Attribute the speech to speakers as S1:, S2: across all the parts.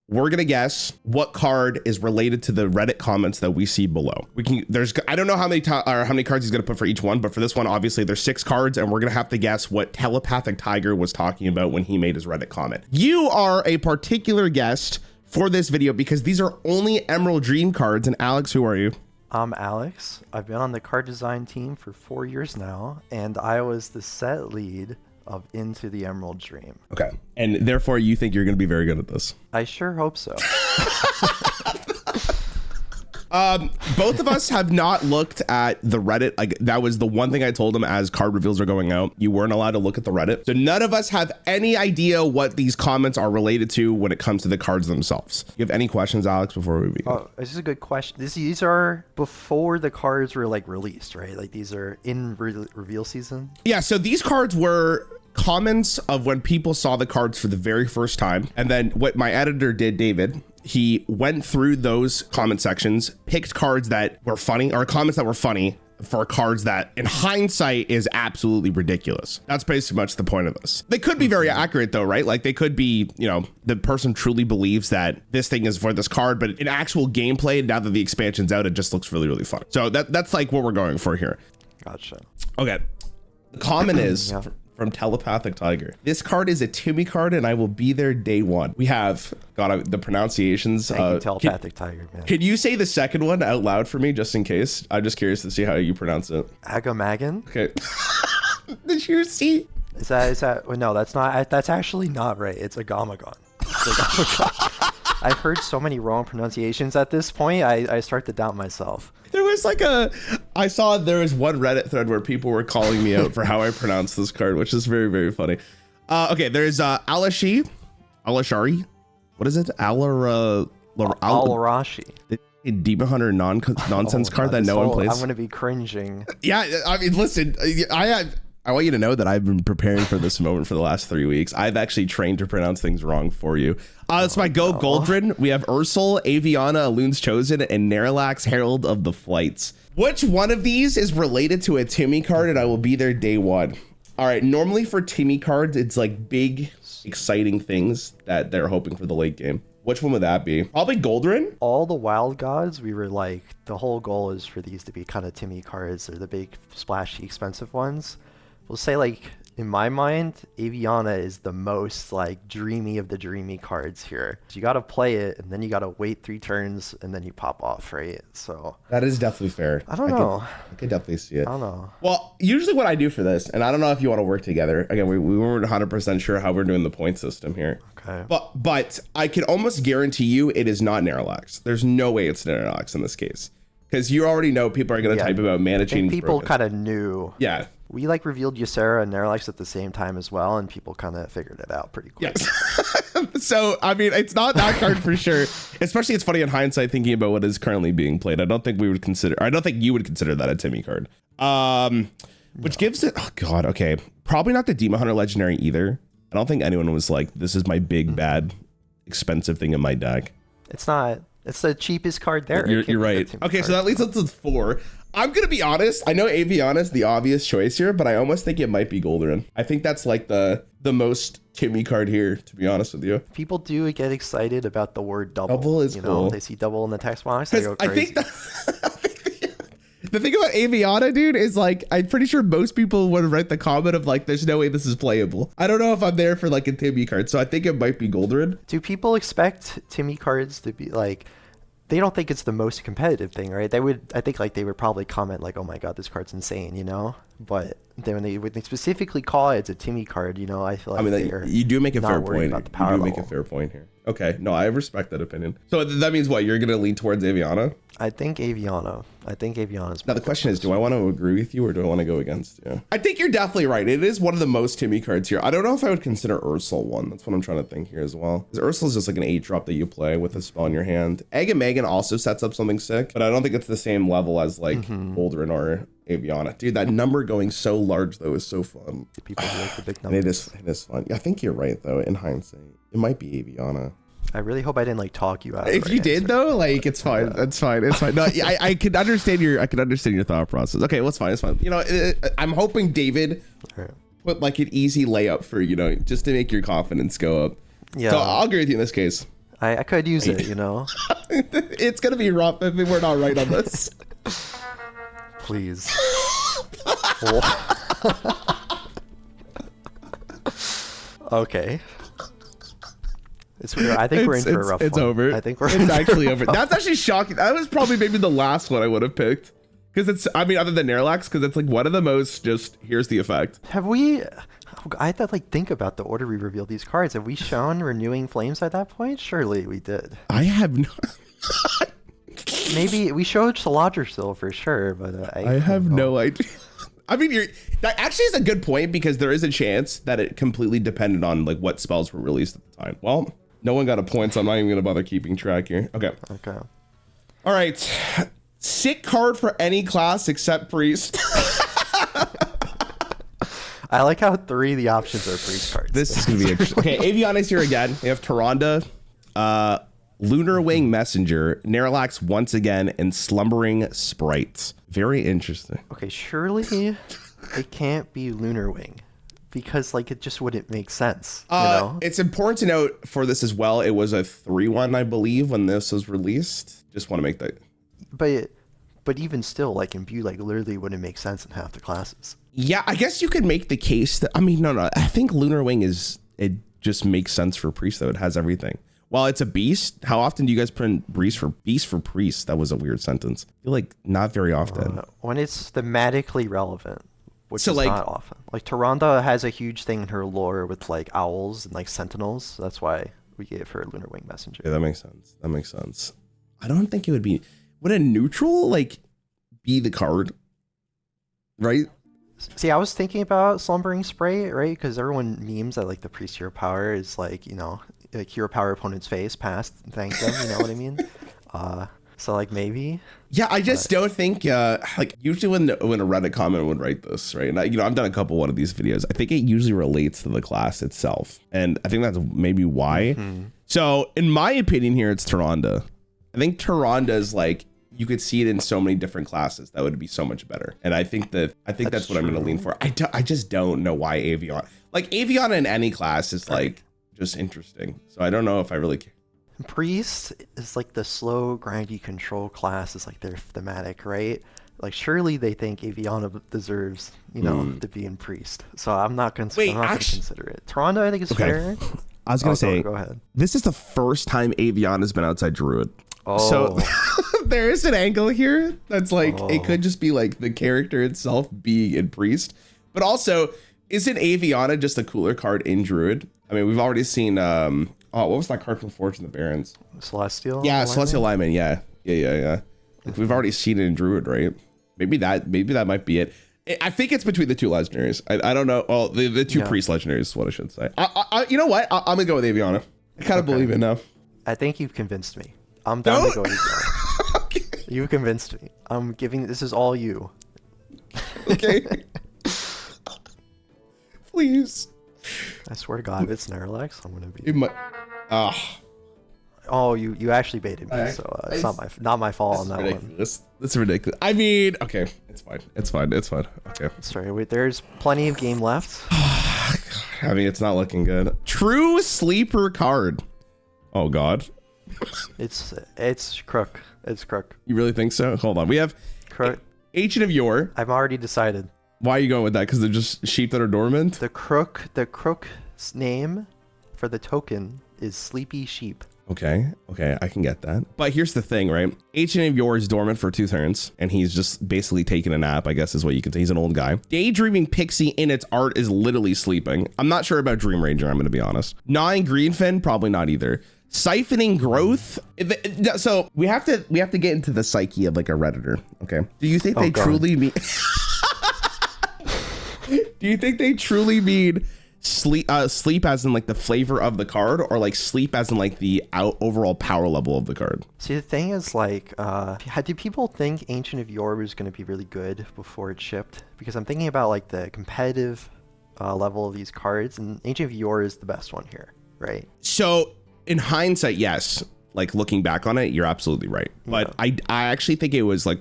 S1: we're gonna guess what card is related to the Reddit comments that we see below. I don't know how many cards he's gonna put for each one, but for this one, obviously there's 6 cards, and we're gonna have to guess what Telepathic Tiger was talking about when he made his Reddit comment. You are a particular guest for this video because these are only Emerald Dream cards. And Alex, who are you?
S2: I'm Alex. I've been on the card design team for 4 years now, and I was the set lead of Into the Emerald Dream.
S1: Okay. And therefore you think you're going to be very good at this?
S2: I sure hope so.
S1: Both of us have not looked at the Reddit. Like, that was the one thing I told him as card reveals are going out. You weren't allowed to look at the Reddit. So none of us have any idea what these comments are related to when it comes to the cards themselves. You have any questions, Alex, before we begin?
S2: Oh, this is a good question. These are before the cards were like released, right? Like these are in reveal season?
S1: Yeah, so these cards were comments of when people saw the cards for the very first time. And then what my editor did, David, he went through those comment sections, picked cards that were funny, or comments that were funny, for cards that in hindsight is absolutely ridiculous. That's pretty much the point of this. They could be very accurate though, right? Like they could be, you know, the person truly believes that this thing is for this card, but in actual gameplay, now that the expansion's out, it just looks really, really fun. So that's like what we're going for here.
S2: Gotcha.
S1: Okay. The comment is
S2: Yeah.
S1: from Telepathic Tiger. This card is a Timmy card and I will be there day one. We have got the pronunciations.
S2: Thank you, Telepathic Tiger, man.
S1: Can you say the second one out loud for me, just in case? I'm just curious to see how you pronounce it.
S2: Agamagan?
S1: Okay. Did you see?
S2: Is that, well, no, that's not, that's actually not right. It's Agamagon. It's Agamagon. I've heard so many wrong pronunciations at this point, I start to doubt myself.
S1: There was like I saw there was one Reddit thread where people were calling me out for how I pronounce this card, which is very, very funny. Okay, there's Alashari. What is it?
S2: Alarashi.
S1: The Demon Hunter nonsense card that no one plays.
S2: I'm going to be cringing.
S1: Yeah, I mean, listen, I want you to know that I've been preparing for this moment for the last 3 weeks. I've actually trained to pronounce things wrong for you. It's my Go Goldrin. We have Ursul, Aviana, Loon's Chosen, and Nerlax, Herald of the Flights. Which one of these is related to a Timmy card and I will be there day one? All right, normally for Timmy cards, it's like big, exciting things that they're hoping for the late game. Which one would that be? Probably Goldrin?
S2: All the wild gods, we were like, the whole goal is for these to be kind of Timmy cards. They're the big, splashy, expensive ones. We'll say, like, in my mind, Aviana is the most like dreamy of the dreamy cards here. So you got to play it and then you got to wait 3 turns and then you pop off, right? So
S1: that is definitely fair.
S2: I don't know.
S1: I could definitely see it.
S2: I don't know.
S1: Well, usually what I do for this, and I don't know if you want to work together. Again, we weren't 100% sure how we're doing the point system here.
S2: Okay.
S1: But I can almost guarantee you it is not Nerlax. There's no way it's Nerlax in this case. Because you already know people are going to type about mana chaining.
S2: People kind of knew.
S1: Yeah.
S2: We like revealed Ysera and Nerlax at the same time as well, and people kind of figured it out pretty quick.
S1: Yes. So, I mean, it's not that card for sure. Especially it's funny in hindsight thinking about what is currently being played. I don't think you would consider that a Timmy card. Which gives it, oh God, okay. Probably not the Demon Hunter Legendary either. I don't think anyone was like, this is my big, bad, expensive thing in my deck.
S2: It's not. It's the cheapest card there.
S1: You're right. Okay, so that leads us to 4. I'm going to be honest. I know Aviana is the obvious choice here, but I almost think it might be Goldrin. I think that's like the most Timmy card here, to be honest with you.
S2: People do get excited about the word double.
S1: Double is cool.
S2: They see double in the text box, they go crazy.
S1: I think the thing about Aviana, dude, is like, I'm pretty sure most people would write the comment of like, there's no way this is playable. I don't know if I'm there for like a Timmy card, so I think it might be Goldrin.
S2: Do people expect Timmy cards to be like, they don't think it's the most competitive thing, right? They would probably comment like, oh my God, this card's insane, you know? But then when they specifically call it, it's a Timmy card, you know, I feel like
S1: you do make a fair point.
S2: About the power
S1: you do make a fair point here. Okay, no, I respect that opinion. So that means what? You're going to lean towards Aviana?
S2: I think Aviana's.
S1: Now the question is, do I want to agree with you or do I want to go against you? I think you're definitely right. It is one of the most Timmy cards here. I don't know if I would consider Ursul one. That's what I'm trying to think here as well. Because Ursul is just like an 8-drop that you play with a spell in your hand. Agamagan also sets up something sick, but I don't think it's the same level as like Goldrin or Aviana. Dude, that number going so large though is so fun.
S2: People like the big numbers.
S1: It is fun. I think you're right though. In hindsight, it might be Aviana.
S2: I really hope I didn't like talk you out.
S1: If you did though, like it's fine. It's fine. It's fine. No, I could understand your thought process. Okay, well, it's fine. It's fine. You know, I'm hoping David put like an easy layup for, you know, just to make your confidence go up. Yeah. So I'll agree with you in this case.
S2: I could use it, you know.
S1: It's gonna be rough if we're not right on this.
S2: Please. Okay. I think we're in for a rough one.
S1: It's over.
S2: I think we're
S1: It's actually over. That's actually shocking. That was probably maybe the last one I would have picked. Because it's, I mean, other than Nerlax, because it's like one of the most just, here's the effect.
S2: Have we... I had to like think about the order we revealed these cards. Have we shown Renewing Flames at that point? Surely we did.
S1: I have no...
S2: Maybe we showed Saladrisil for sure, but
S1: I have no idea. I mean, that actually is a good point because there is a chance that it completely depended on like what spells were released at the time. Well, no one got a point, so I'm not even gonna bother keeping track here. Okay.
S2: Okay.
S1: All right. Sick card for any class except priest.
S2: I like how 3 of the options are priest cards.
S1: This is gonna be interesting. Okay, Aviana's here again. We have Tyrande, Lunar Wing Messenger, Nerlax once again, and Slumbering Sprite. Very interesting.
S2: Okay, surely it can't be Lunar Wing because like it just wouldn't make sense. You know?
S1: It's important to note for this as well. It was a 3-1, I believe, when this was released. Just want to make that.
S2: But even still, like Imbue, like literally wouldn't make sense in half the classes.
S1: Yeah, I guess you could make the case that, I mean, no. I think Lunar Wing it just makes sense for Priest, though. It has everything. While it's a beast, how often do you guys print beast for priest? That was a weird sentence. I feel like not very often.
S2: When it's thematically relevant, which
S1: So,
S2: is
S1: like-
S2: not often. Like Tyrande has a huge thing in her lore with like owls and like sentinels. That's why we gave her Lunar Wing Messenger.
S1: Yeah, that makes sense. I don't think it would be. Would a neutral like be the card? Right?
S2: See, I was thinking about Slumbering Spray, right? Because everyone memes that like the priest hero power is like, you know, like hero power opponent's face past, thank them, you know what I mean? So like maybe.
S1: Yeah, I just don't think like usually when a Reddit comment would write this, right? And I've done a couple one of these videos. I think it usually relates to the class itself, and I think that's maybe why. So in my opinion, here it's Tyrande. I think Tyrande is like you could see it in so many different classes that would be so much better, and I think that's what I'm going to lean for. I just don't know why Aviana in any class is like just interesting. So I don't know if I really care.
S2: Priest is like the slow, grindy control class is like their thematic, right? Like surely they think Aviana deserves, you know, to be in Priest. So I'm not going to consider it. Tyrande, I think is fair.
S1: I was going to say,
S2: go ahead. This
S1: is the first time Aviana's been outside Druid.
S2: Oh.
S1: So there is an angle here that's like, it could just be like the character itself being in Priest. But also, isn't Aviana just a cooler card in Druid? I mean, we've already seen, what was that card from Forge and the Barons?
S2: Celestial?
S1: Yeah, Celestial Alignment, yeah. Like, we've already seen it in Druid, right? Maybe that might be it. I think it's between the two legendaries. I don't know. Oh, the two priest legendaries is what I should say. You know what? I'm going to go with Aviana. I kind of believe it now.
S2: I think you've convinced me. I'm down to go with Aviana.
S1: Okay.
S2: You convinced me. I'm giving, this is all you.
S1: Okay. Please.
S2: I swear to God, if it's Nerlax, I'm gonna be.
S1: It might.
S2: Oh, you actually baited me, so it's not my fault on that
S1: ridiculous. One. That's ridiculous. I mean, okay, it's fine. Okay.
S2: Sorry, wait. There's plenty of game left.
S1: I mean, it's not looking good. True sleeper card. Oh God.
S2: It's Crook. It's Crook.
S1: You really think so? Hold on. We have
S2: Crook.
S1: Ancient of Yore.
S2: I've already decided.
S1: Why are you going with that? Because they're just sheep that are dormant?
S2: The Crook's name for the token is Sleepy Sheep.
S1: Okay, I can get that. But here's the thing, right? Ancient of Yore is dormant for 2 turns, and he's just basically taking a nap, I guess is what you could say. He's an old guy. Daydreaming Pixie in its art is literally sleeping. I'm not sure about Dream Ranger, I'm going to be honest. Gnawing Greenfin, probably not either. Siphoning Growth. So we have to get into the psyche of like a Redditor, okay? Do you think they truly mean... Do you think they truly mean sleep as in like the flavor of the card, or like sleep as in like the overall power level of the card?
S2: See, the thing is like, did people think Ancient of Yore was going to be really good before it shipped? Because I'm thinking about like the competitive level of these cards, and Ancient of Yore is the best one here, right?
S1: So in hindsight, yes. like looking back on it, you're absolutely right. But I actually think it was like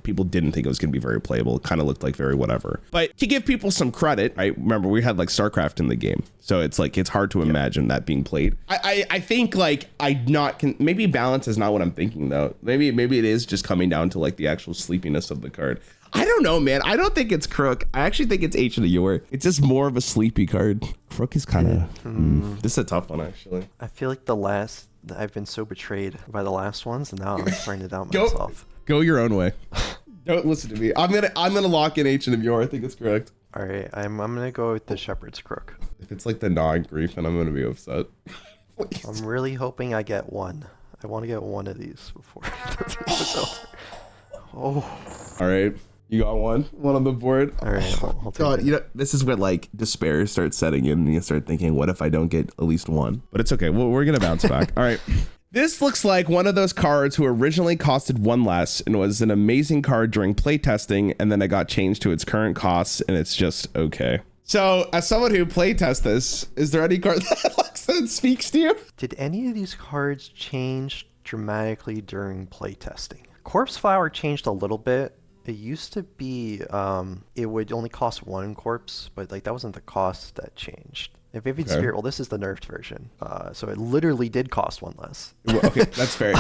S1: people didn't think it was going to be very playable. It kind of looked like very whatever. But to give people some credit, I remember we had like StarCraft in the game, so it's like it's hard to imagine that being played. I think like maybe balance is not what I'm thinking though. Maybe it is just coming down to like the actual sleepiness of the card. I don't know, man. I don't think it's Crook. I actually think it's Ancient of Yore. It's just more of a sleepy card. Crook is kind of... This is a tough one, actually.
S2: I feel like I've been so betrayed by the last ones, and now I'm trying it out myself.
S1: Go your own way. Don't listen to me. I'm gonna lock in Ancient of Yore. I think it's correct.
S2: All right, I'm gonna go with the Shepherd's Crook.
S1: If it's like the gnawing grief, and I'm gonna be upset.
S2: I'm really hoping I get one. I want to get one of these before it's over. Oh.
S1: All right. You got one on the board.
S2: All right, I'll take
S1: God,
S2: it.
S1: you know, this is when like despair starts setting in, and you start thinking, "What if I don't get at least one?" But it's okay. We're gonna bounce back. All right. This looks like one of those cards who originally costed one less and was an amazing card during playtesting, and then it got changed to its current costs, and it's just okay. So, as someone who playtests this, is there any card that speaks to you?
S2: Did any of these cards change dramatically during playtesting? Corpse Flower changed a little bit. It used to be it would only cost one corpse, but like that wasn't the cost that changed. And Vivid Spirit, well, this is the nerfed version, so it literally did cost one less.
S1: Well, okay, that's fair.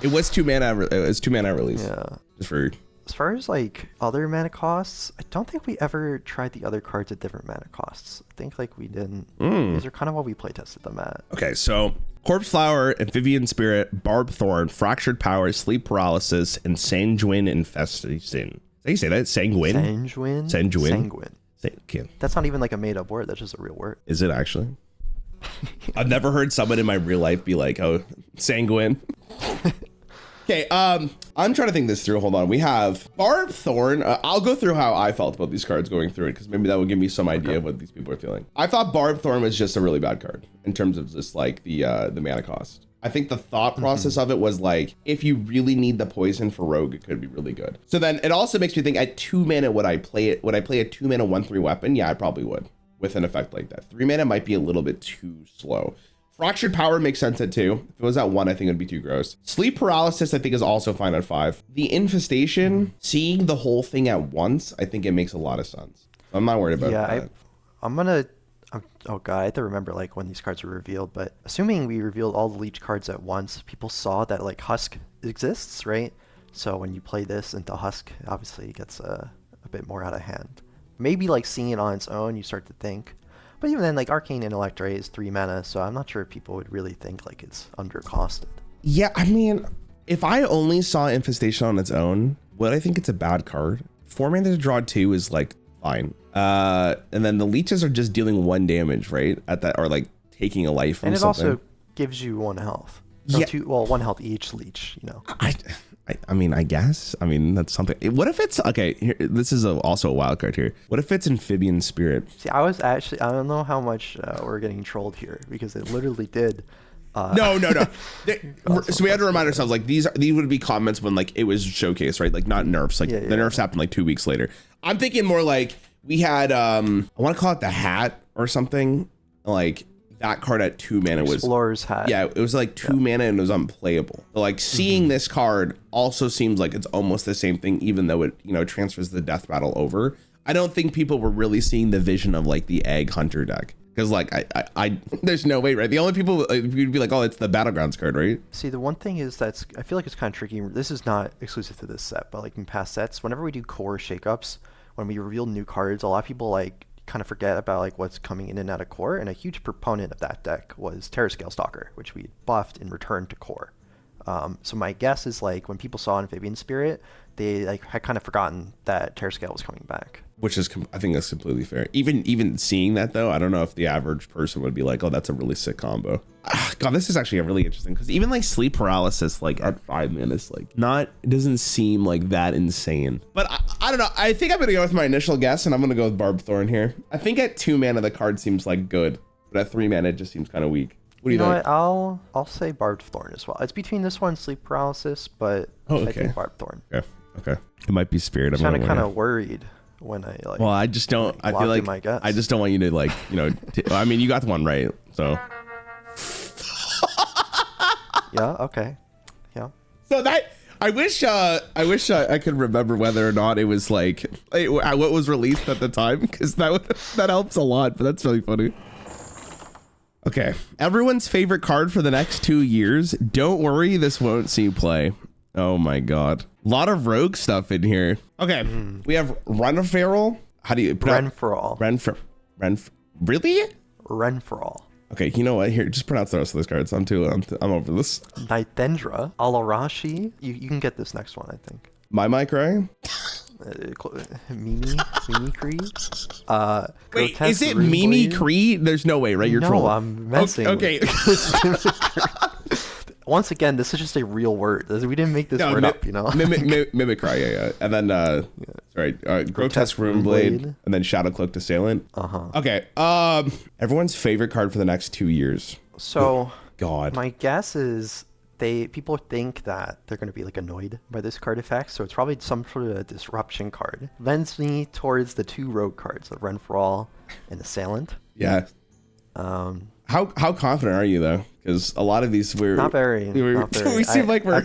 S1: It was 2 mana. It was 2 mana release.
S2: Yeah.
S1: Just for.
S2: As far as like other mana costs, I don't think we ever tried the other cards at different mana costs. I think like we didn't. These are kind of what we playtested them at.
S1: Okay, so Corpse Flower, Amphibian Spirit, Barb Thorn, Fractured Power, Sleep Paralysis, and Sanguine Infestation. How do you say that? Sanguine?
S2: Sanguine?
S1: Sanguine.
S2: That's not even like a made up word. That's just a real word.
S1: Is it actually? I've never heard someone in my real life be like, oh, sanguine. Okay, I'm trying to think this through. Hold on. We have Barb Thorn. I'll go through how I felt about these cards going through it, because maybe that will give me some idea of what these people are feeling. I thought Barb Thorn was just a really bad card in terms of just like the mana cost. I think the thought process of it was like, if you really need the poison for Rogue, it could be really good. So then it also makes me think at 2 mana, would I play it? Would I play a 2 mana 1/3 weapon? Yeah, I probably would with an effect like that. 3 mana might be a little bit too slow. Fractured Power makes sense at 2. If it was at 1, I think it'd be too gross. Sleep Paralysis, I think, is also fine at 5. The Infestation, seeing the whole thing at once, I think it makes a lot of sense. I'm not worried about that.
S2: Oh god, I have to remember like when these cards were revealed, but assuming we revealed all the Leech cards at once, people saw that like Husk exists, right? So when you play this into Husk, obviously it gets a bit more out of hand. Maybe like seeing it on its own, you start to think. But even then, like Arcane Intellect Ray is 3 mana, so I'm not sure if people would really think like it's undercosted.
S1: Yeah, I mean, if I only saw Infestation on its own, would I think it's a bad card? 4 mana to draw 2 is like fine. And then the leeches are just dealing 1 damage, right? At that, or like taking a life from something.
S2: And it also gives you 1 health. No,
S1: yeah.
S2: 1 health each leech, you know.
S1: I mean, I guess. I mean, that's something. What if it's okay? Here, this is also a wild card here. What if it's Amphibian Spirit?
S2: See, I don't know how much we're getting trolled here, because it literally did.
S1: No. So we had to remind ourselves, like these would be comments when like it was showcased, right? Like not nerfs. Like the nerfs happened like 2 weeks later. I'm thinking more like we had I want to call it the Hat or something. Like that card at 2 mana was
S2: Explorer's Hat.
S1: Yeah, it was like 2 mana and it was unplayable. But like seeing this card also seems like it's almost the same thing, even though it, you know, transfers the death battle over. I don't think people were really seeing the vision of like the Egg Hunter deck. Because like I there's no way, right? The only people you'd be like, oh, it's the Battlegrounds card, right?
S2: See, the one thing is I feel like it's kind of tricky. This is not exclusive to this set, but like in past sets, whenever we do core shakeups, when we reveal new cards, a lot of people like kind of forget about like what's coming in and out of core. And a huge proponent of that deck was Terrascale Stalker, which we buffed in return to core. So my guess is like when people saw Amphibian Spirit, they like had kind of forgotten that Terrascale was coming back.
S1: Which is, I think that's completely fair. Even seeing that though, I don't know if the average person would be like, oh, that's a really sick combo. God, this is actually a really interesting, because even like Sleep Paralysis, like at 5 minutes, like it doesn't seem like that insane. But I don't know. I think I'm gonna go with my initial guess, and I'm gonna go with Barb Thorn here. I think at 2 mana the card seems like good, but at 3 mana it just seems kind of weak. What do you think?
S2: What? I'll say Barb Thorn as well. It's between this one and Sleep Paralysis, but I think Barb Thorn.
S1: Okay. It might be Spirit.
S2: I'm kind of worried when I like.
S1: Well, I just don't. I feel like I just don't want you to like, you know. I mean, you got the one right, so.
S2: Yeah. Okay. Yeah.
S1: So that I wish I could remember whether or not it was like what was released at the time, because that helps a lot. But that's really funny. Okay, everyone's favorite card for the next 2 years. Don't worry, this won't see play. Oh my god, a lot of rogue stuff in here. Okay, we have Renferal. How do you pronounce
S2: Renferal?
S1: Really?
S2: Renferal.
S1: Okay, you know what? Here, just pronounce the rest of those cards. I'm over this.
S2: Nithendra, Alarashi. You can get this next one, I think.
S1: My mic, right?
S2: Mimicry.
S1: Wait, is it Mimicry? There's no way, right? You're trolling.
S2: No, I'm messing.
S1: Okay.
S2: Once again, this is just a real word. We didn't make this word up, you know?
S1: Mimicry, yeah. And then, sorry, Grotesque Runeblade, and then Shadowcloaked Assailant. Okay, everyone's favorite card for the next 2 years.
S2: So,
S1: God.
S2: My guess is people think that they're going to be like annoyed by this card effect, so it's probably some sort of a disruption card. Lends me towards the 2 rogue cards of Renferal and Assailant.
S1: Yeah. How confident are you though? Because a lot of these
S2: not very.
S1: We seem like
S2: we've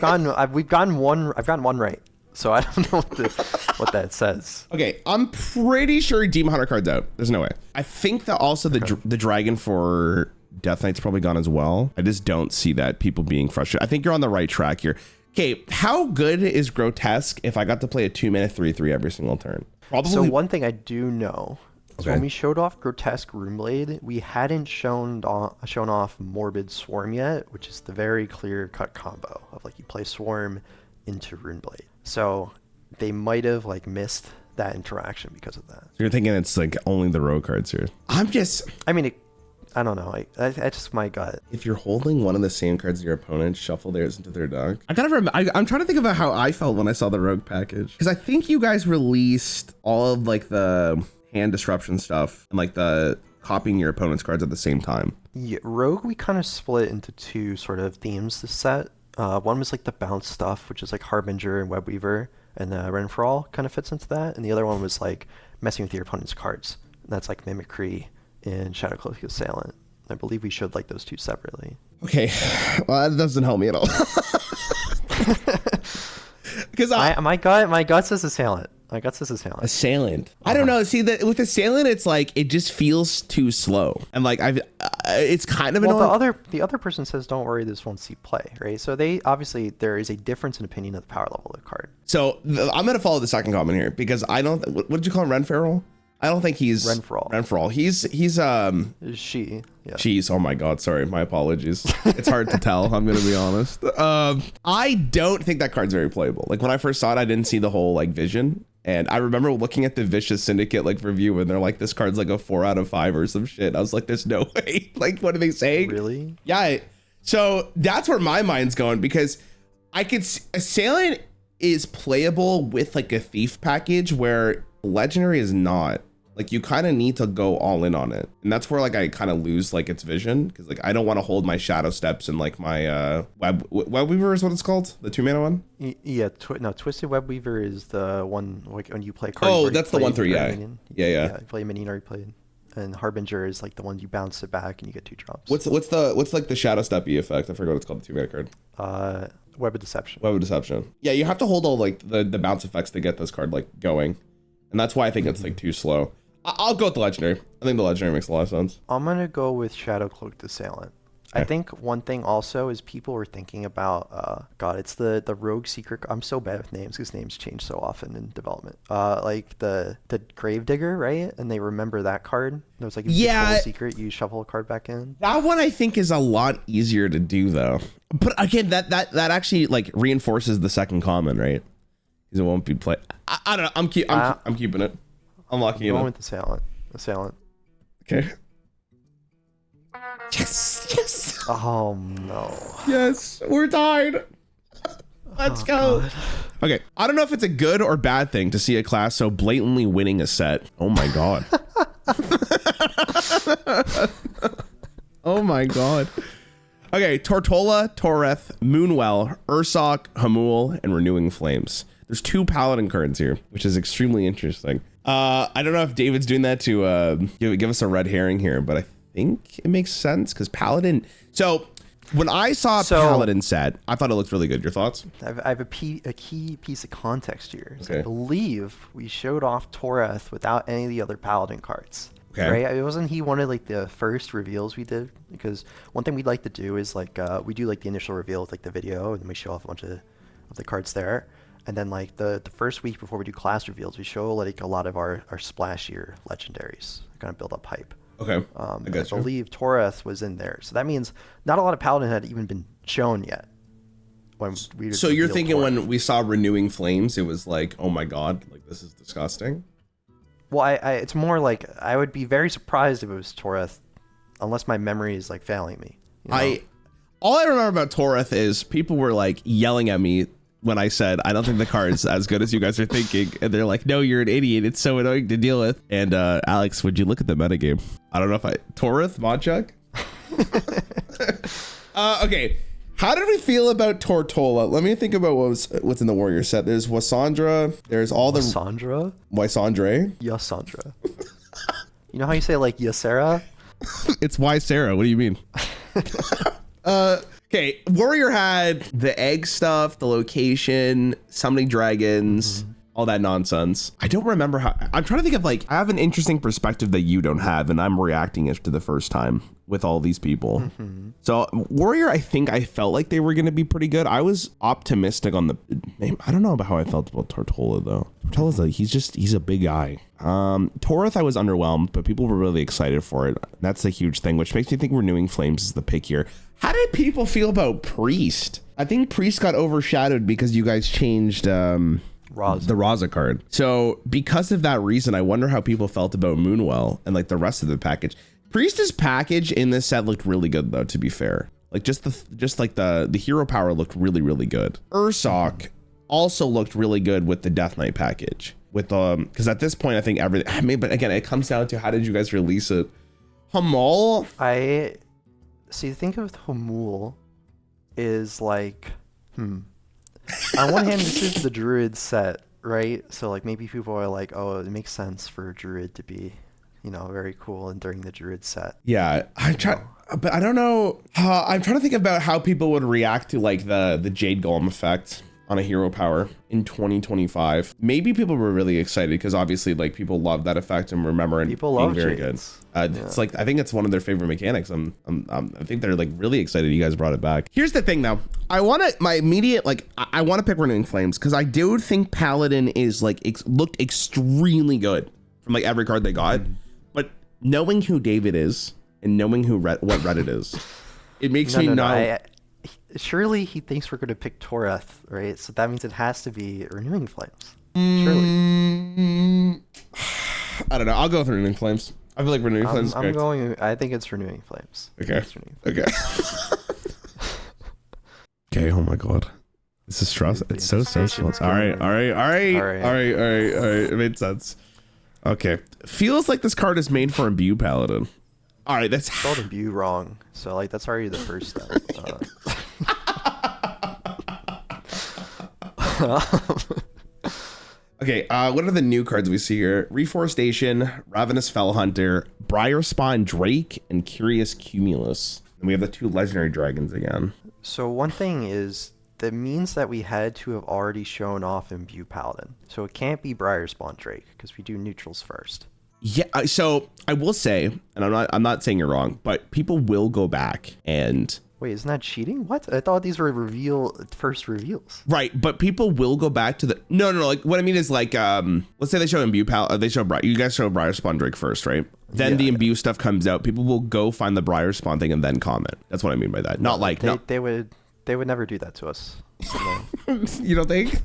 S2: gotten one right, so I don't know what that says.
S1: Okay, I'm pretty sure Demon Hunter card's out. There's no way. I think that also the dragon for Death Knight's probably gone as well. I just don't see that people being frustrated. I think you're on the right track here. Okay, how good is Grotesque if I got to play a 2-mana 3/3 every single turn? Probably.
S2: So one thing I do know. So when we showed off Grotesque Runeblade, we hadn't shown off Morbid Swarm yet, which is the very clear-cut combo of like you play Swarm into Runeblade. So they might have like missed that interaction because of that.
S1: So you're thinking it's like only the rogue cards here. I mean,
S2: I don't know. I just my gut.
S1: If you're holding one of the same cards as your opponent, shuffle theirs into their deck. I'm trying to think about how I felt when I saw the rogue package, because I think you guys released all of like the hand disruption stuff and like the copying your opponent's cards at the same time.
S2: Yeah, rogue we kind of split into 2 sort of themes this set. One was like the bounce stuff, which is like Harbinger and Webweaver, and Renferal kind of fits into that. And the other one was like messing with your opponent's cards. And that's like Mimicry and Shadowcloaked Assailant. I believe we showed like those 2 separately.
S1: Okay, well that doesn't help me at all. Because
S2: my gut says Assailant. I guess this is
S1: Assailant. I don't know. See, that with Assailant, it's like it just feels too slow, and like it's kind of annoying.
S2: The other person says, "Don't worry, this won't see play." Right? So there is a difference in opinion of the power level of the card.
S1: So I'm gonna follow the second comment here, because I don't. What did you call him, Renferal? I don't think he's Renferal. He's
S2: she. Yeah.
S1: Jeez, oh my god, sorry, my apologies. It's hard to tell, I'm gonna be honest. I don't think that card's very playable. Like when I first saw it, I didn't see the whole like vision. And I remember looking at the Vicious Syndicate like review, and they're like, this card's like a 4 out of 5 or some shit. I was like, there's no way. Like, what are they saying?
S2: Really?
S1: Yeah. So that's where my mind's going, because Assailant is playable with like a Thief package, where Legendary is not. Like you kind of need to go all in on it, and that's where like I kind of lose like its vision, because like I don't want to hold my Shadow Steps and like my Webweaver is what it's called, the 2-mana one.
S2: Yeah, Twisted Webweaver is the one like when you play card.
S1: Oh, that's the 1/3. Yeah.
S2: You play a minion already played, and Harbinger is like the one you bounce it back and you get 2 drops.
S1: What's like the Shadow Steppy effect? I forgot what it's called. The 2-mana card.
S2: Web of Deception.
S1: Web of Deception. Yeah, you have to hold all like the bounce effects to get this card like going, and that's why I think it's like too slow. I'll go with the Legendary. I think the Legendary makes a lot of sense.
S2: I'm going to go with Shadowcloaked Assailant. Okay. I think one thing also is people were thinking about, it's the Rogue Secret. I'm so bad with names because names change so often in development. Like the Gravedigger, right? And they remember that card. It was like, if you control a secret, you shuffle a card back in.
S1: That one I think is a lot easier to do though. But again, that actually like reinforces the second comment, right? Because it won't be played. I don't know. I'm keeping it. I'm locking it in.
S2: Going with Assailant.
S1: Okay. Yes.
S2: Oh no.
S1: Yes, we're tied. Let's go. God. Okay, I don't know if it's a good or bad thing to see a class so blatantly winning a set. Oh my god. Oh my god. Okay, Tortola, Toreth, Moonwell, Ursoc, Hamul, and Renewing Flames. There's 2 Paladin cards here, which is extremely interesting. I don't know if David's doing that to give us a red herring here, but I think it makes sense because Paladin. So When I saw Paladin set, I thought it looked really good. Your thoughts?
S2: I have a key piece of context here. So
S1: Okay.
S2: I believe we showed off Toreth without any of the other Paladin cards.
S1: Okay.
S2: Right? It wasn't he one of like the first reveals we did? Because one thing we'd like to do is like we do like the initial reveal with like the video, and then we show off a bunch of the cards there. And then like the first week before we do class reveals, we show like a lot of our splashier legendaries, kind of build up hype.
S1: Okay.
S2: I believe Toreth was in there. So that means not a lot of Paladin had even been shown yet.
S1: So you're thinking Toreth. When we saw Renewing Flames, it was like, oh my god, like this is disgusting?
S2: Well, it's more like I would be very surprised if it was Toreth, unless my memory is like failing me. You know?
S1: All I remember about Toreth is people were like yelling at me when I said, I don't think the card's as good as you guys are thinking. And they're like, no, you're an idiot. It's so annoying to deal with. And Alex, would you look at the metagame? I don't know if Toreth, Modchuck? Okay. How did we feel about Tortola? Let me think about what's in the warrior set. There's Wasandra. There's all the...
S2: Wasandra?
S1: Wysandre?
S2: Yasandra. You know how you say like Ysera?
S1: It's Ysera. What do you mean? Okay, Warrior had the egg stuff, the location, summoning dragons, all that nonsense. I don't remember how. I'm trying to think of like, I have an interesting perspective that you don't have, and I'm reacting it to the first time with all these people. So Warrior, I think I felt like they were going to be pretty good. I was optimistic on the, I don't know about how I felt about Tortola though. Tortola's like, he's a big guy. Toreth, I was underwhelmed, but people were really excited for it. That's a huge thing, which makes me think Renewing Flames is the pick here. How did people feel about Priest? I think Priest got overshadowed because you guys changed the Raza card. So because of that reason, I wonder how people felt about Moonwell and like the rest of the package. Priest's package in this set looked really good though, to be fair. Like just like the hero power looked really, really good. Ursoc also looked really good with the Death Knight package. With because at this point I think everything, but again, it comes down to how did you guys release it? Hamal?
S2: See, think of Hamul is like, on one hand, this is the Druid set, right? So like maybe people are like, oh, it makes sense for a Druid to be, very cool and during the Druid set.
S1: Yeah, but I don't know. I'm trying to think about how people would react to like the Jade Golem effect on a hero power in 2025. Maybe people were really excited because obviously like people love that effect and remember it being very good. It's like, I think it's one of their favorite mechanics. I think they're like really excited you guys brought it back. Here's the thing though. I want to pick Renewing Flames because I do think Paladin is like looked extremely good from like every card they got. But knowing who David is and knowing what Reddit is, it makes me not.
S2: Surely he thinks we're going to pick Toreth, right? So that means it has to be Renewing Flames. Surely.
S1: I don't know. I'll go with Renewing Flames. I feel like Renewing Flames is correct.
S2: I think it's Renewing Flames.
S1: Okay. Okay. Okay. Oh my god. This is stress. It's so stressful. All right. It made sense. Okay. Feels like this card is made for Imbue Paladin. All right. That's
S2: spelled Imbue wrong. So like that's already the first step.
S1: Okay, what are the new cards we see here? Reforestation, Ravenous Fellhunter, Briarspawn Drake, and Curious Cumulus. And we have the two legendary dragons again.
S2: So one thing is, that means that we had to have already shown off Imbue Paladin. So it can't be Briarspawn Drake, because we do neutrals first.
S1: Yeah, so I will say, and I'm not saying you're wrong, but people will go back and...
S2: Wait, isn't that cheating? What? I thought these were first reveals.
S1: Right, but people will go back to the... No. Like, what I mean is like, let's say they show Imbue you guys show Briarspawn Drake first, right? Then the Imbue stuff comes out. People will go find the Briarspawn thing and then comment. That's what I mean by that. Not like...
S2: They would never do that to us.
S1: You don't think?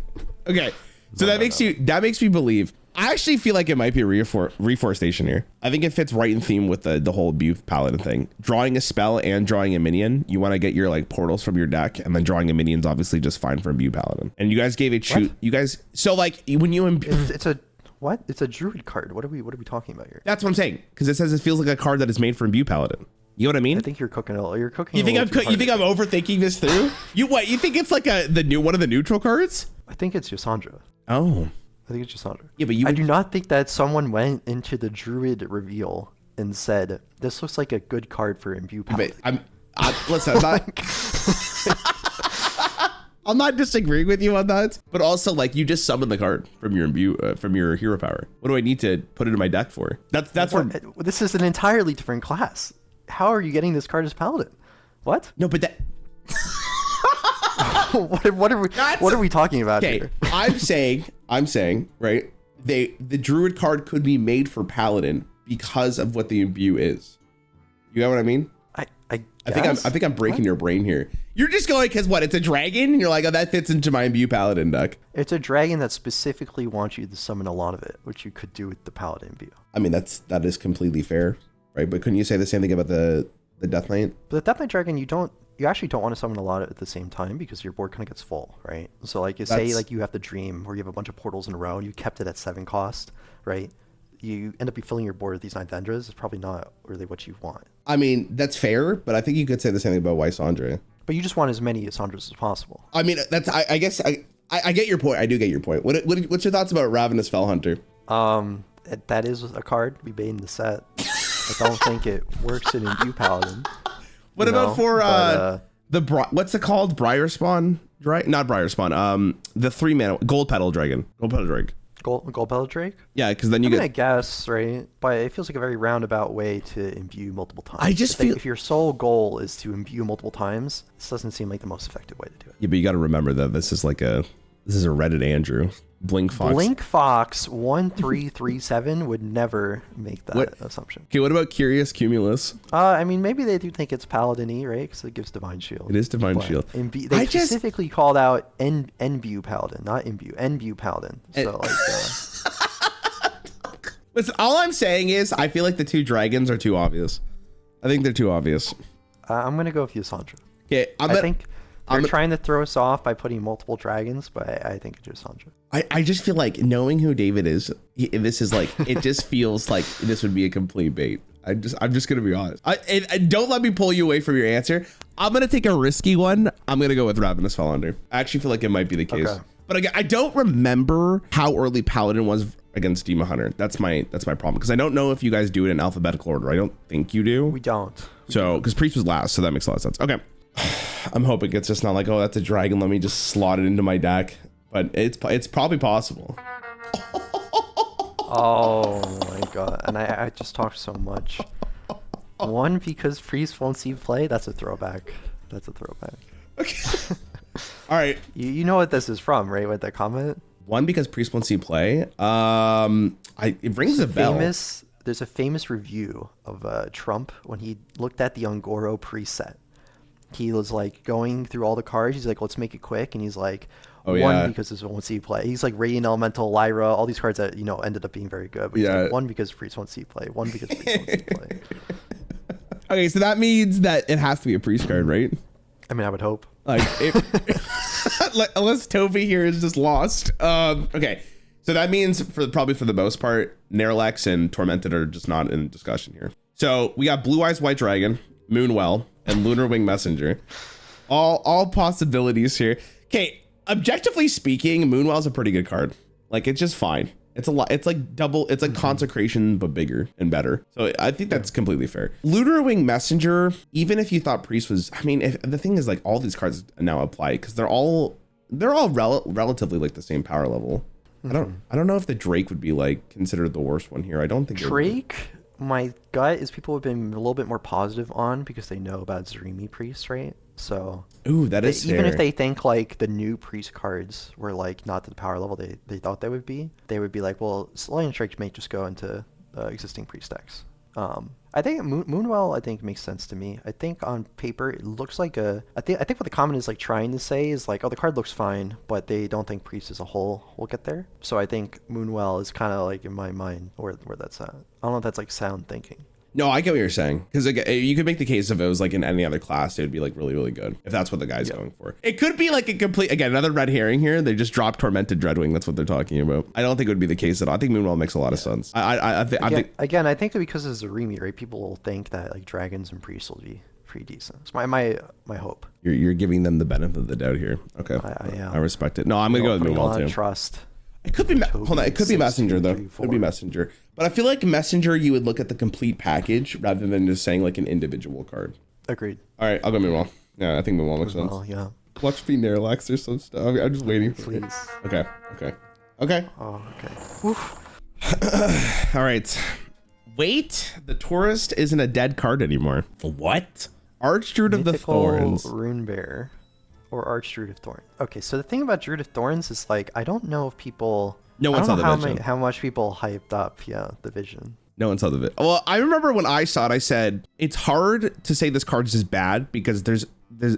S1: Okay. So that makes me believe. I actually feel like it might be a reforestation here. I think it fits right in theme with the whole Imbue Paladin thing. Drawing a spell and drawing a minion. You want to get your like portals from your deck, and then drawing a minion's obviously just fine for Imbue Paladin. And you guys gave it you guys. So like when you
S2: it's a what? It's a Druid card. What are we talking about here?
S1: That's what I'm saying, because it says it feels like a card that is made for Imbue Paladin. You know what I mean?
S2: I think you're cooking. You
S1: think I'm overthinking this through? You think it's like one of the neutral cards?
S2: I think it's Yasandra.
S1: Oh.
S2: I think it's Yasandra.
S1: Yeah, but
S2: I do not think that someone went into the Druid reveal and said, "This looks like a good card for Imbue Paladin."
S1: But Listen, I'm not disagreeing with you on that, but also like you just summon the card from your from your hero power. What do I need to put it in my deck for? That's where
S2: this is an entirely different class. How are you getting this card as Paladin? What?
S1: No, but that.
S2: what are we talking about here?
S1: I'm saying, right? The Druid card could be made for Paladin because of what the imbue is. You know what I mean? I think I'm breaking your brain here. You're just going because what? It's a dragon, and you're like, oh, that fits into my imbue Paladin deck.
S2: It's a dragon that specifically wants you to summon a lot of it, which you could do with the Paladin imbue.
S1: I mean, that is completely fair, right? But couldn't you say the same thing about the Death Knight?
S2: But the Death Knight dragon, you actually don't want to summon a lot at the same time because your board kind of gets full, right? So like say like you have the Dream where you have a bunch of portals in a row and you kept it at 7 cost, right? You end up filling your board with these 9 Vendras. It's probably not really what you want.
S1: I mean, that's fair, but I think you could say the same thing about Lysandre.
S2: But you just want as many Lysandres as possible.
S1: I mean, I guess I get your point. I do get your point. What's your thoughts about Ravenous Fellhunter?
S2: That is a card we made in the set. I don't think it works in Imbue Paladin.
S1: What about for what's it called? Briarspawn? Not Briarspawn. The 3-mana Gold Petal Dragon. Gold Petal Drake.
S2: Gold Petal Drake?
S1: Yeah, because then you get.
S2: I guess, right? But it feels like a very roundabout way to imbue multiple times.
S1: I just feel
S2: if your sole goal is to imbue multiple times, this doesn't seem like the most effective way to do it.
S1: Yeah, but you got to remember that this is a Reddit Andrew. Blink Fox.
S2: Blink Fox 1337 would never make that assumption.
S1: Okay, what about Curious Cumulus?
S2: I mean, maybe they do think it's Paladin-y, right? Because it gives Divine Shield.
S1: It is Divine Shield.
S2: They specifically called out Enbue Paladin, not Imbue. Enbue Paladin. So
S1: Listen, all I'm saying is I feel like the 2 dragons are too obvious. I think they're too obvious.
S2: I'm going to go with Lysandre.
S1: Okay,
S2: I think they're trying to throw us off by putting multiple dragons, but I think it's Lysandre.
S1: I just feel like knowing who David is, this is like, it just feels like this would be a complete bait. I'm just going to be honest. And don't let me pull you away from your answer. I'm going to take a risky one. I'm going to go with Ravenous Fellhunter. I actually feel like it might be the case. Okay. But again, I don't remember how early Paladin was against Demon Hunter. That's my problem. Because I don't know if you guys do it in alphabetical order. I don't think you do.
S2: We don't.
S1: So, because Priest was last, so that makes a lot of sense. Okay. I'm hoping it's just not like, oh, that's a dragon. Let me just slot it into my deck. But it's probably possible.
S2: Oh my god. And I just talked so much. One, because Priest won't see play. That's a throwback.
S1: Okay. All right.
S2: You know what this is from, right? With that comment?
S1: One, because Priest won't see play. It rings a bell.
S2: There's a famous review of Trump when he looked at the Ungoro preset. He was like going through all the cards. He's like, let's make it quick. And he's like, one, because this won't see play. He's like Radiant Elemental, Lyra, all these cards that, ended up being very good. But yeah. Like, one, because Priest won't see play. One, because Priest won't see play.
S1: Okay, so that means that it has to be a Priest card, right?
S2: I mean, I would hope.
S1: Like, unless Toby here is just lost. Okay, so that means probably for the most part, Nerlex and Tormented are just not in discussion here. So we got Blue Eyes White Dragon, Moonwell, and Lunar Wing Messenger. All possibilities here. Okay, objectively speaking, Moonwell's a pretty good card. Like, it's just fine. It's a lot. It's like double. It's like Consecration, but bigger and better. So I think that's completely fair. Lunar Wing Messenger, even if you thought Priest was, I mean, the thing is, like, all these cards now apply because they're all relatively like the same power level. I don't know if the Drake would be like considered the worst one here. I don't think
S2: Drake. My gut is people have been a little bit more positive on because they know about Zarimi Priest, right? So
S1: ooh, that is
S2: even if they think like the new Priest cards were like not to the power level they thought they would be like, well, Lion Strike may just go into existing Priest decks. I think Moonwell makes sense to me. I think on paper it looks like I think what the comment is like trying to say is like, oh, the card looks fine, but they don't think Priest as a whole will get there. So I think Moonwell is kind of like in my mind where that's at. I don't know if that's like sound thinking. No,
S1: I get what you're saying. Because like, you could make the case if it was like in any other class, it would be like really, really good. If that's what the guy's going for. It could be like a complete, again, another red herring here. They just dropped Tormented Dreadwing. That's what they're talking about. I don't think it would be the case at all. I think Moonwell makes a lot of sense. I think
S2: because of Zarimi, right? People will think that like dragons and priests will be pretty decent. It's my hope.
S1: You're giving them the benefit of the doubt here. Okay. I respect it. No, I'm going to go with Moonwell too.
S2: Trust.
S1: It could be it could be Messenger though. It could be Messenger. But I feel like Messenger, you would look at the complete package rather than just saying like an individual card.
S2: Agreed.
S1: All right, I'll go Moonwall. Yeah, I think Moonwall makes sense.
S2: Well, yeah.
S1: Watch me Nerlax or some stuff. I'm just waiting for it.
S2: Please.
S1: Okay.
S2: Oh, okay. Oof.
S1: All right. Wait, the Tourist isn't a dead card anymore. What? Archdruid of the Thorns.
S2: Rune Bear or Archdruid of Thorns. Okay, so the thing about Druid of Thorns is like I don't know if people.
S1: No one saw the vision.
S2: How much people hyped up, the vision.
S1: No one saw the vision. Well, I remember when I saw it, I said it's hard to say this card's just bad because there's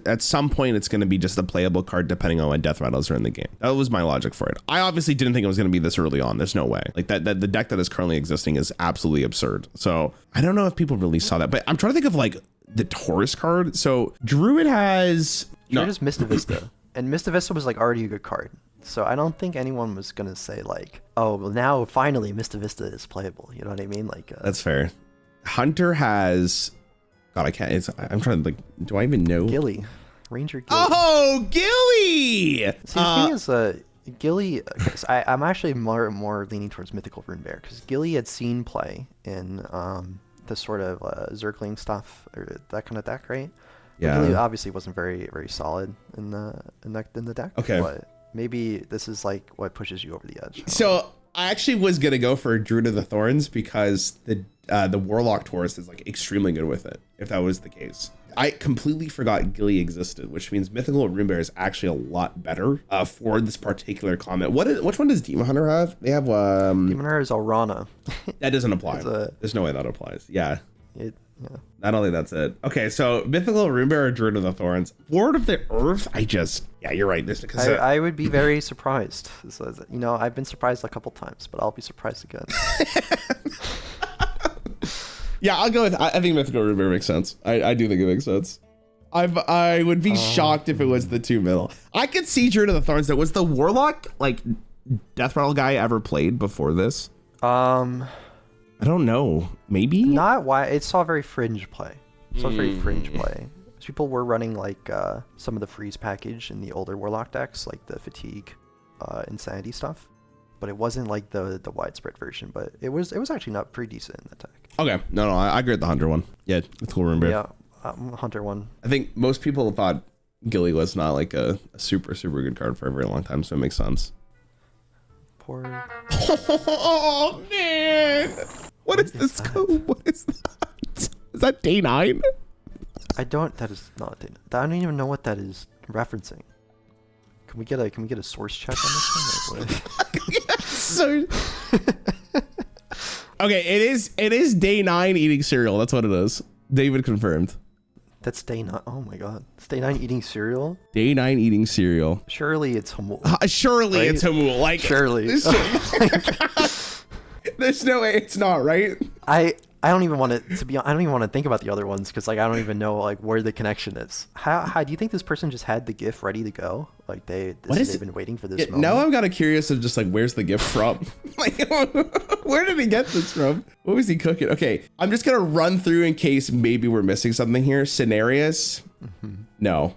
S1: at some point it's going to be just a playable card depending on when death rattles are in the game. That was my logic for it. I obviously didn't think it was going to be this early on. There's no way. Like that the deck that is currently existing is absolutely absurd. So I don't know if people really saw that, but I'm trying to think of like the Taurus card. So Druid has
S2: Mist of Vista, and Mist of Vista was like already a good card. So I don't think anyone was gonna say like, oh, well now finally Mist of Vista is playable. You know what I mean? Like
S1: that's fair. Hunter has. God, I can't. I'm trying to like. Do I even know?
S2: Gilly, Ranger Gilly.
S1: Oh, Gilly!
S2: See, the thing is, Gilly. I'm actually more leaning towards Mythical Rune Bear because Gilly had seen play in the sort of Zergling stuff or that kind of deck, right?
S1: Yeah.
S2: But Gilly obviously wasn't very very solid in the deck.
S1: Okay.
S2: But maybe this is like what pushes you over the edge.
S1: So I actually was gonna go for Druid of the Thorns because the Warlock Taurus is like extremely good with it. If that was the case, I completely forgot Gilly existed, which means Mythical Rune Bear is actually a lot better for this particular comment. Which one does Demon Hunter have? They have
S2: Demon Hunter is Alrana.
S1: That doesn't apply. There's no way that applies. Yeah.
S2: Yeah.
S1: I don't think that's it. Okay, so Mythical Rune Bear or Druid of the Thorns? Lord of the Earth? Yeah, you're right.
S2: I would be very surprised. So, I've been surprised a couple times, but I'll be surprised again.
S1: Yeah, I'll go with. I think Mythical Rune Bear makes sense. I do think it makes sense. I would be shocked if it was the two middle. I could see Druid of the Thorns. That was the Warlock like Death Rattle guy ever played before this. I don't know. Maybe
S2: not. Why it saw very fringe play. People were running like some of the freeze package in the older Warlock decks, like the fatigue, insanity stuff. But it wasn't like the widespread version. But it was actually not pretty decent in the deck.
S1: Okay, no, I agree with the Hunter one. Yeah, Mythical Rune Bear.
S2: Yeah, Hunter one.
S1: I think most people thought Gilly was not like a super good card for a very long time, so it makes sense.
S2: Poor.
S1: Oh man! What is this code? What is that? Is that day 9?
S2: That is not day 9. I don't even know what that is referencing. Can we get a source check on this one?
S1: Okay, it is day 9 eating cereal. That's what it is. David confirmed.
S2: That's day 9. Oh my god. It's day 9 eating cereal?
S1: Day 9 eating cereal.
S2: Surely it's Hamul.
S1: Surely right? It's Hamul. Like
S2: surely.
S1: There's no way it's not, right?
S2: I don't even want to be. I don't even want to think about the other ones because like I don't even know like where the connection is. How do you think this person just had the GIF ready to go? Like they've been waiting for this moment.
S1: Now I'm kind of curious of just like where's the GIF from? Like where did he get this from? What was he cooking? Okay, I'm just gonna run through in case maybe we're missing something here. Cenarius, no,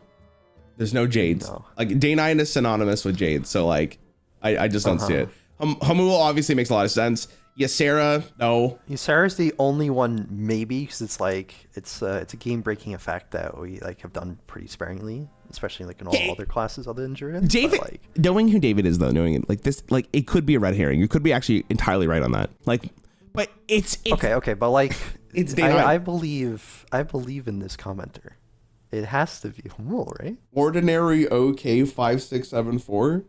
S1: there's no Jades. No. Like day 9 is synonymous with Jade, so like I just don't see it. Hamul obviously makes a lot of sense. Ysera, no.
S2: Ysera's the only one maybe because it's like it's a game breaking effect that we like have done pretty sparingly, especially like in all other classes other than Druid.
S1: David, knowing who David is though, knowing it like this, like it could be a red herring. You could be actually entirely right on that. Like, but it's
S2: okay, but like
S1: it's
S2: I believe in this commenter. It has to be Hamul, right?
S1: Ordinary OK 5674.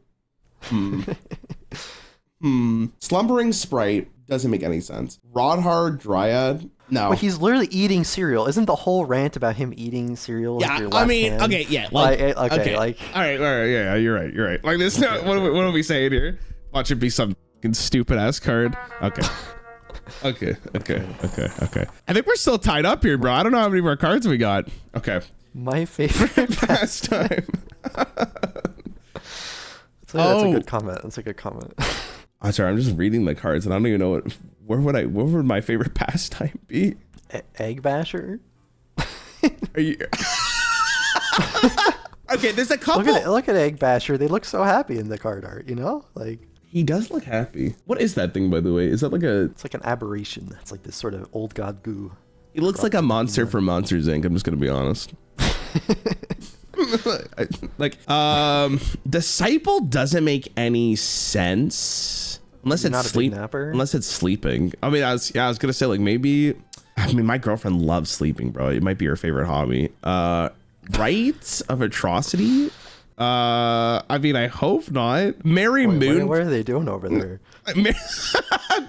S1: Slumbering Sprite doesn't make any sense. Rodhard Dryad, no.
S2: But he's literally eating cereal. Isn't the whole rant about him eating cereal?
S1: Yeah, I mean, hand? Okay, yeah, like,
S2: okay, like.
S1: All right, yeah, you're right. Like this, no, what are we saying here? Watch it be some fucking stupid ass card. Okay. Okay. I think we're still tied up here, bro. I don't know how many more cards we got. Okay.
S2: My favorite
S1: pastime.
S2: That's a good comment. That's a good comment.
S1: I'm sorry, I'm just reading the cards and I don't even know what would my favorite pastime be?
S2: Egg basher?
S1: Are you Okay, there's a couple.
S2: Look at Egg Basher. They look so happy in the card art, you know? Like
S1: he does look happy. What is that thing, by the way? Is that like a...
S2: It's like an aberration. It's like this sort of old god goo.
S1: He looks like a monster from Monsters Inc. I'm just gonna be honest. Like, Disciple doesn't make any sense unless it's sleep. Unless it's sleeping. I mean, I was gonna say like maybe. I mean, my girlfriend loves sleeping, bro. It might be her favorite hobby. Rites of Atrocity. I mean, I hope not. Mary Moon.
S2: What are they doing over there?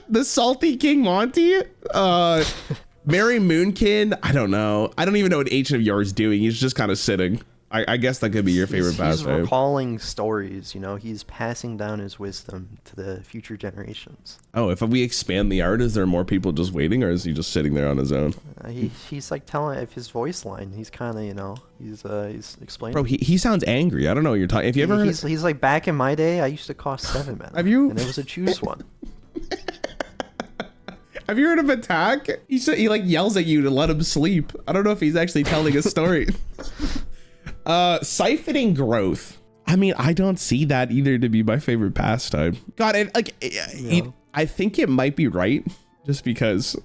S1: The Salty King Monty. Mary Moonkin. I don't know. I don't even know what Ancient of Yore is doing. He's just kind of sitting. I guess that could be your favorite pastime.
S2: He's recalling stories, you know. He's passing down his wisdom to the future generations.
S1: Oh, if we expand the art, is there more people just waiting, or is he just sitting there on his own?
S2: He's like telling if his voice line. He's kind of, you know, he's explaining.
S1: Bro, he sounds angry. I don't know what you're talking. If you ever,
S2: he's like, back in my day, I used to cost 7 mana.
S1: Have you?
S2: And it was a choose one.
S1: Have you heard of Attack? He like yells at you to let him sleep. I don't know if he's actually telling a story. Siphoning Growth. I mean, I don't see that either to be my favorite pastime. God, I think it might be right, just because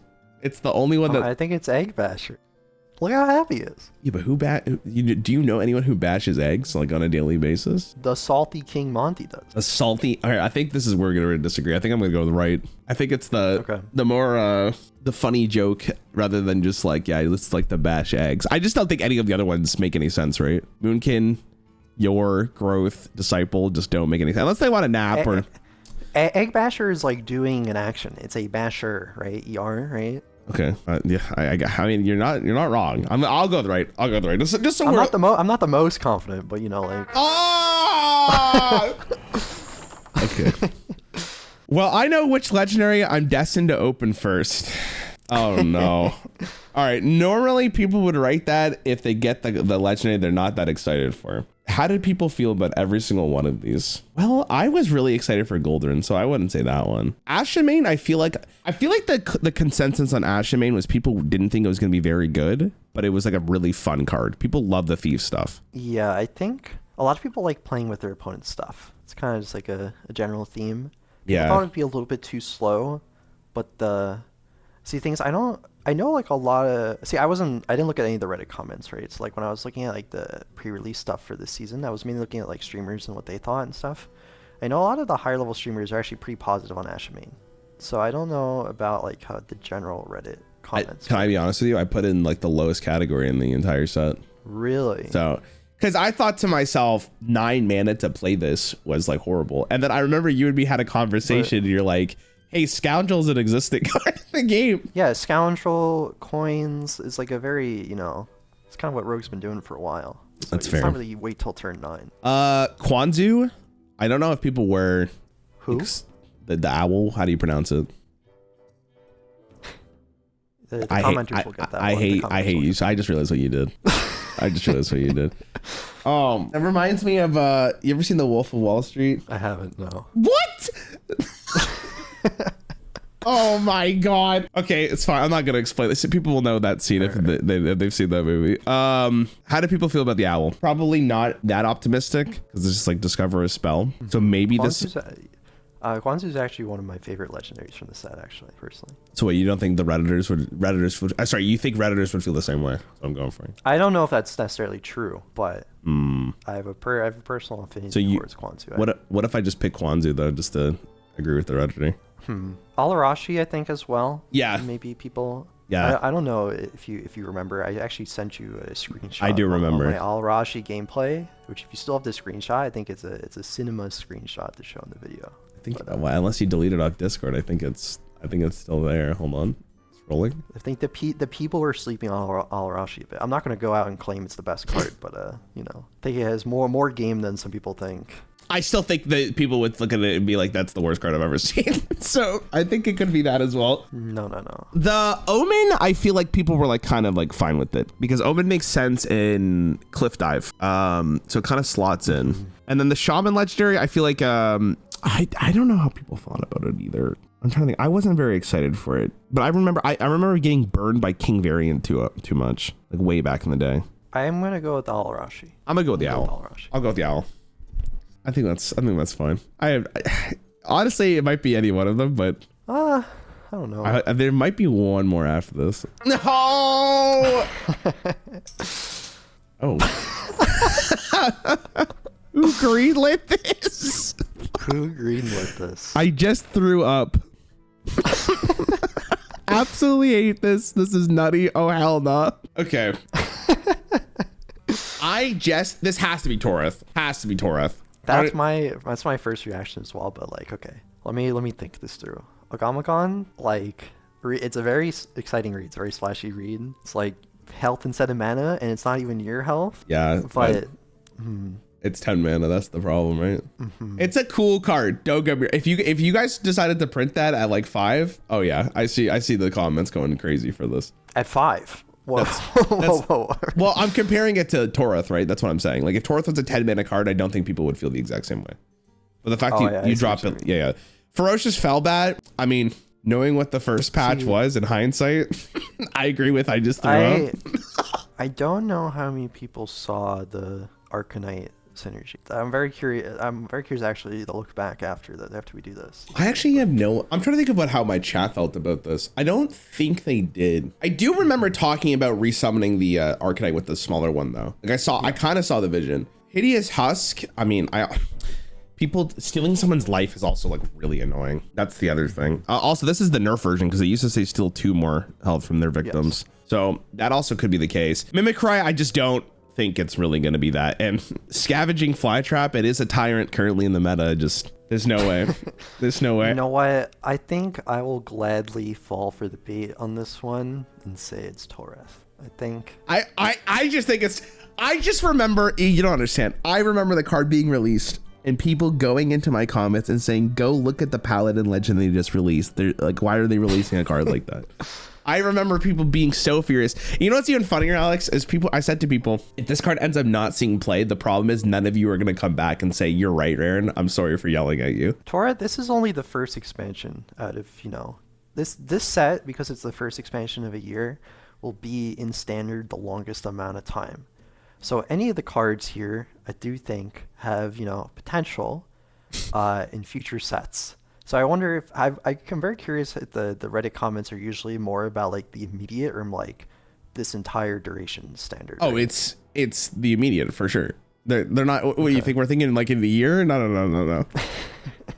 S1: it's the only one that
S2: I think it's Egg Basher. Look how happy he is.
S1: Yeah, but do you know anyone who bashes eggs like on a daily basis?
S2: The Salty King Monty does.
S1: A salty. All right, I think this is where we're gonna disagree. I think I'm gonna go with right. I think it's the more the funny joke rather than just like, yeah, let's like the bash eggs. I just don't think any of the other ones make any sense, right? Moonkin, Your Growth, Disciple just don't make any sense unless they want to nap or.
S2: Egg Basher is like doing an action. It's a basher, right? ER, right?
S1: Okay. Yeah. I mean, you're not wrong. I'll go with the right. I'll go with the right. Just so
S2: I'm not the most confident, but you know, like.
S1: Oh! Okay. Well, I know which legendary I'm destined to open first. Oh no. All right. Normally, people would write that if they get the legendary they're not that excited for. How did people feel about every single one of these? Well, I was really excited for Goldrin, so I wouldn't say that one. Ashamain, I feel like the consensus on Ashamain was people didn't think it was going to be very good, but it was like a really fun card. People love the thief stuff.
S2: Yeah, I think a lot of people like playing with their opponent's stuff. It's kind of just like a general theme.
S1: Yeah.
S2: I thought it'd be a little bit too slow, but I know like a lot of, I didn't look at any of the Reddit comments, right? So like when I was looking at like the pre-release stuff for this season, I was mainly looking at like streamers and what they thought and stuff. I know a lot of the higher level streamers are actually pretty positive on Ashamain. So I don't know about like how the general Reddit comments.
S1: Can I be honest with you? I put in like the lowest category in the entire set.
S2: Really?
S1: So, because I thought to myself, 9 mana to play this was like horrible. And then I remember you and me had a conversation and you're like, hey, Scoundrel's an existing card in the game.
S2: Yeah, Scoundrel, coins is like a very, you know, it's kind of what Rogue's been doing for a while.
S1: That's fair.
S2: It's not really wait till turn 9.
S1: Kwanzu, I don't know if people were...
S2: Who?
S1: The owl, how do you pronounce it?
S2: The commenters will get that
S1: I hate you, so I just realized what you did. It reminds me of, you ever seen The Wolf of Wall Street?
S2: I haven't, no.
S1: What? Oh my god. Okay, it's fine. I'm not gonna explain this. People will know that scene if they've seen that movie. How do people feel about the owl? Probably not that optimistic because it's just like discover a spell. So maybe
S2: Kwanzu is actually one of my favorite legendaries from the set, actually, personally.
S1: So what, you don't think the Redditors would sorry, you think Redditors would feel the same way? So I'm going for it.
S2: I don't know if that's necessarily true, but I have a personal affinity towards Kwanzu.
S1: What if I just pick Kwanzu though, just to agree with the Redditor?
S2: Alarashi, I think, as well.
S1: Yeah.
S2: Maybe people.
S1: Yeah.
S2: I don't know if you remember. I actually sent you a screenshot.
S1: I do remember
S2: my Alarashi gameplay, which if you still have the screenshot, I think it's a cinema screenshot to show in the video.
S1: I think unless you delete it off Discord, I think it's still there. Hold on. Scrolling.
S2: I think the people are sleeping on Alarashi a bit. I'm not going to go out and claim it's the best card, but you know, I think it has more game than some people think.
S1: I still think that people would look at it and be like, that's the worst card I've ever seen. So I think it could be that as well.
S2: No.
S1: The Omen, I feel like people were like kind of like fine with it because Omen makes sense in Cliff Dive. So it kind of slots in. And then the Shaman Legendary, I feel like I don't know how people thought about it either. I'm trying to think. I wasn't very excited for it, but I remember getting burned by King Variant too much, like way back in the day.
S2: I'm gonna go with the Alarashi.
S1: I'm gonna go with the Owl. I'll go with the Owl. I think that's fine. Honestly, it might be any one of them, but
S2: I I don't know.
S1: There might be one more after this. No. Oh. Who greenlit this?
S2: Who greenlit this?
S1: I just threw up. Absolutely hate this. This is nutty. Oh hell no. Okay. This has to be Toreth. Has to be Toreth.
S2: That's my first reaction as well. But like, okay, let me think this through. Ogamagon, like, it's a very exciting read. It's a very splashy read. It's like health instead of mana, and it's not even your health.
S1: Yeah,
S2: but
S1: it's 10 mana. That's the problem, right? It's a cool card. Don't get me. If you guys decided to print that at like 5, oh yeah, I see the comments going crazy for this.
S2: At 5. Whoa. Whoa.
S1: Well, I'm comparing it to Toreth, right? That's what I'm saying. Like if Toreth was a 10 mana card, I don't think people would feel the exact same way. But the fact you drop it, yeah. Ferocious Fellbat. I mean, knowing what the first patch was in hindsight, I agree with. I just threw up.
S2: I don't know how many people saw the Arcanite synergy. I'm very curious actually to look back after we do this.
S1: I actually have I'm trying to think about how my chat felt about this. I don't think they did. I do remember talking about resummoning the Arcanite with the smaller one though. Like I kind of saw the vision. Hideous Husk. I mean, people stealing someone's life is also like really annoying. That's the other thing. Also, this is the nerf version because it used to say steal 2 more health from their victims. Yes. So that also could be the case. Mimicry, I just don't think it's really going to be that. And Scavenging Flytrap, it is a tyrant currently in the meta. Just there's no way. There's no way.
S2: You know what? I think I will gladly fall for the bait on this one and say it's Toreth. I think.
S1: I just think it's. I just remember. You don't understand. I remember the card being released and people going into my comments and saying, "Go look at the Paladin Legend they just released. They're like, why are they releasing a card like that?" I remember people being so furious. You know what's even funnier, Alex, is I said to people, if this card ends up not seeing play, the problem is none of you are going to come back and say, you're right, Rarran. I'm sorry for yelling at you.
S2: Toreth, this is only the first expansion out of, this set, because it's the first expansion of a year, will be in standard the longest amount of time. So any of the cards here, I do think, have, potential in future sets. So I wonder if I'm very curious if the Reddit comments are usually more about like the immediate or like this entire duration standard.
S1: Oh, right? It's the immediate for sure. They're not. What do you think? We're thinking like in the year? No.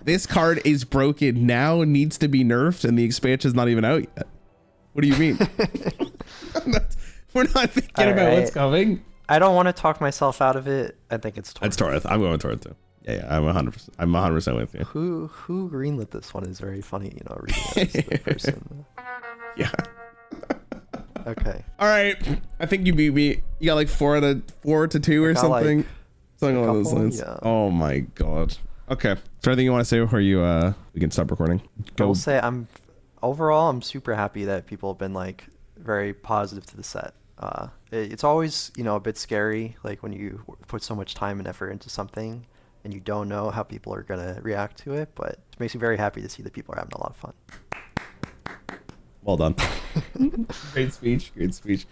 S1: This card is broken now, needs to be nerfed, and the expansion's not even out yet. What do you mean? We're not thinking about what's coming.
S2: I don't want to talk myself out of it. I think it's Toreth.
S1: It's Toreth. I'm going Toreth too. Yeah, I'm 100%. I'm 100% with you.
S2: Who greenlit this one is very funny, reading it as the person.
S1: Yeah.
S2: Okay.
S1: All right. I think you beat me. You got like 4 to 2 or something.
S2: Like
S1: something along those lines.
S2: Yeah.
S1: Oh my god. Okay. Is there anything you want to say before we can stop recording?
S2: I will say I'm super happy that people have been like very positive to the set. It's always, a bit scary, like when you put so much time and effort into something and you don't know how people are going to react to it, but it makes me very happy to see that people are having a lot of fun.
S1: Well done. Great speech.